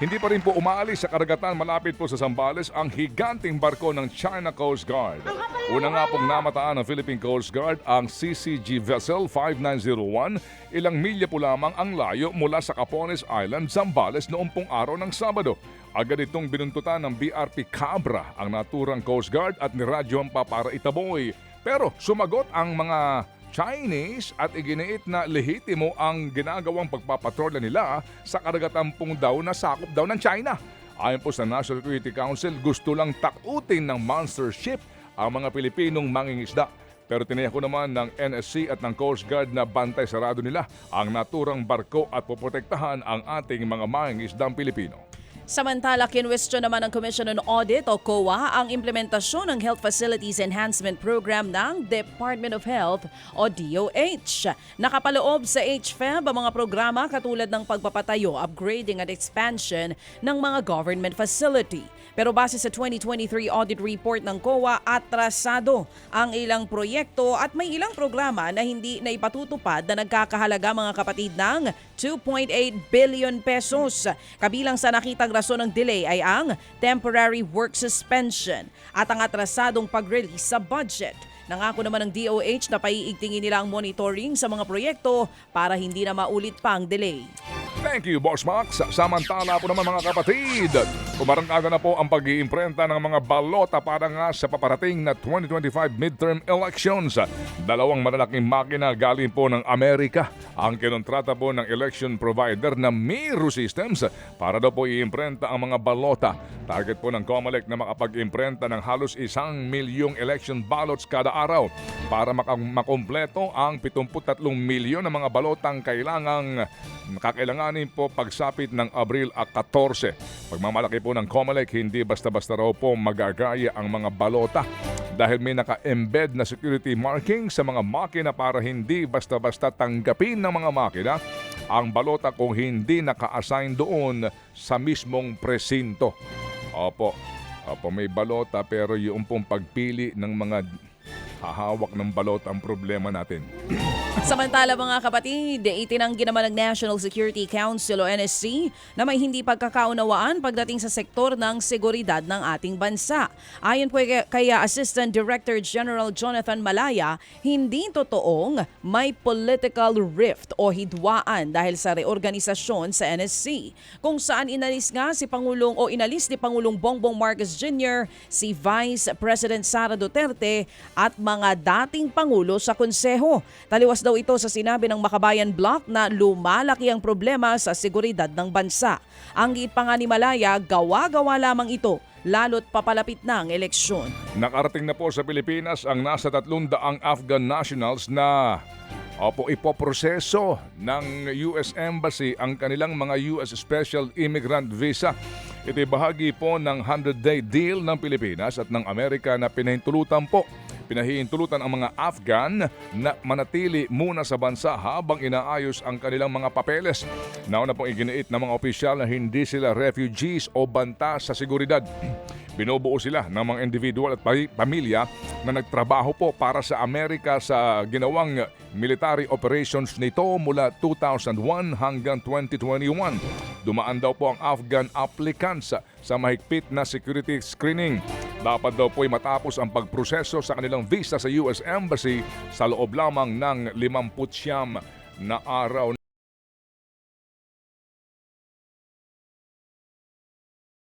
Hindi pa rin po umaalis sa karagatan malapit po sa Zambales ang higanting barko ng China Coast Guard. Una nga pong namataan ng Philippine Coast Guard ang CCG Vessel 5901. Ilang milya po lamang ang layo mula sa Capones Island, Zambales noong pong araw ng Sabado. Agad itong binuntutan ng BRP Cabra ang naturang Coast Guard at niradyohan pa para itaboy. Pero sumagot ang mga Chinese at iginiit na lehitimo ang ginagawang pagpapatrolya nila sa karagatan pong daw na sakop daw ng China. Ayon po sa National Security Council, gusto lang takutin ng monster ship ang mga Pilipinong mangingisda. Pero tiniyak ko naman ng NSC at ng Coast Guard na bantay sarado nila ang naturang barko at poprotektahan ang ating mga mangingisdang Pilipino. Samantala, kinwestiyon naman ng Commission on Audit o COA ang implementasyon ng Health Facilities Enhancement Program ng Department of Health o DOH. Nakapaloob sa HFEB ang mga programa katulad ng pagpapatayo, upgrading at expansion ng mga government facility. Pero base sa 2023 audit report ng COA, atrasado ang ilang proyekto at may ilang programa na hindi na ipatutupad na nagkakahalaga mga kapatid ng 2.8 billion pesos. Kabilang sa nakitang rason ng delay ay ang temporary work suspension at ang atrasadong pag-release sa budget. Nangako naman ng DOH na paiigtingin nila ang monitoring sa mga proyekto para hindi na maulit pa ang delay. Thank you, Boss Max. Samantala po naman mga kapatid, umarangkaga na po ang pag-iimprenta ng mga balota para nga sa paparating na 2025 midterm elections. Dalawang malalaking makina galing po ng Amerika ang kinontrata po ng election provider na Miro Systems para daw po iimprenta ang mga balota. Target po ng COMELEC na makapag-imprenta ng halos 1,000,000 election ballots kada araw para makompleto ang 73 milyon na mga balotang kakailanganin po pagsapit ng Abril 14. Pagmamalaki po ng COMELEC, hindi basta-basta raw po magagaya ang mga balota dahil may naka-embed na security marking sa mga makina para hindi basta-basta tanggapin ng mga makina ang balota kung hindi naka-assign doon sa mismong presinto. Opo, may balota pero yung pong pagpili ng mga hahawak ng balota ang problema natin. Samantala mga kapatid, itinanggi naman ng National Security Council o NSC na may hindi pagkakaunawaan pagdating sa sektor ng seguridad ng ating bansa. Ayon po kay Assistant Director General Jonathan Malaya, hindi totoong may political rift o hidwaan dahil sa reorganisasyon sa NSC. Kung saan inalis ni Pangulong Bongbong Marcos Jr., si Vice President Sara Duterte at mga dating Pangulo sa Konseho. Taliwas daw ito sa sinabi ng Makabayan Block na lumalaki ang problema sa seguridad ng bansa. Ang giit pa nga ni Malaya, gawa-gawa lamang ito lalo't papalapit na ang eleksyon. Nakarating na po sa Pilipinas ang nasa 300 Afghan nationals na ipoproseso ng US Embassy ang kanilang mga US Special Immigrant Visa. Ito'y bahagi po ng 100-day deal ng Pilipinas at ng Amerika na pinahihintulutan ang mga Afghan na manatili muna sa bansa habang inaayos ang kanilang mga papeles. Nauna pong iginiit ng mga opisyal na hindi sila refugees o banta sa seguridad. Binubuo sila ng mga individual at pamilya na nagtrabaho po para sa Amerika sa ginawang military operations nito mula 2001 hanggang 2021. Dumaan daw po ang Afghan applicants sa mahigpit na security screening. Dapat daw po'y matapos ang pagproseso sa kanilang visa sa US Embassy sa loob lamang ng 59 na araw.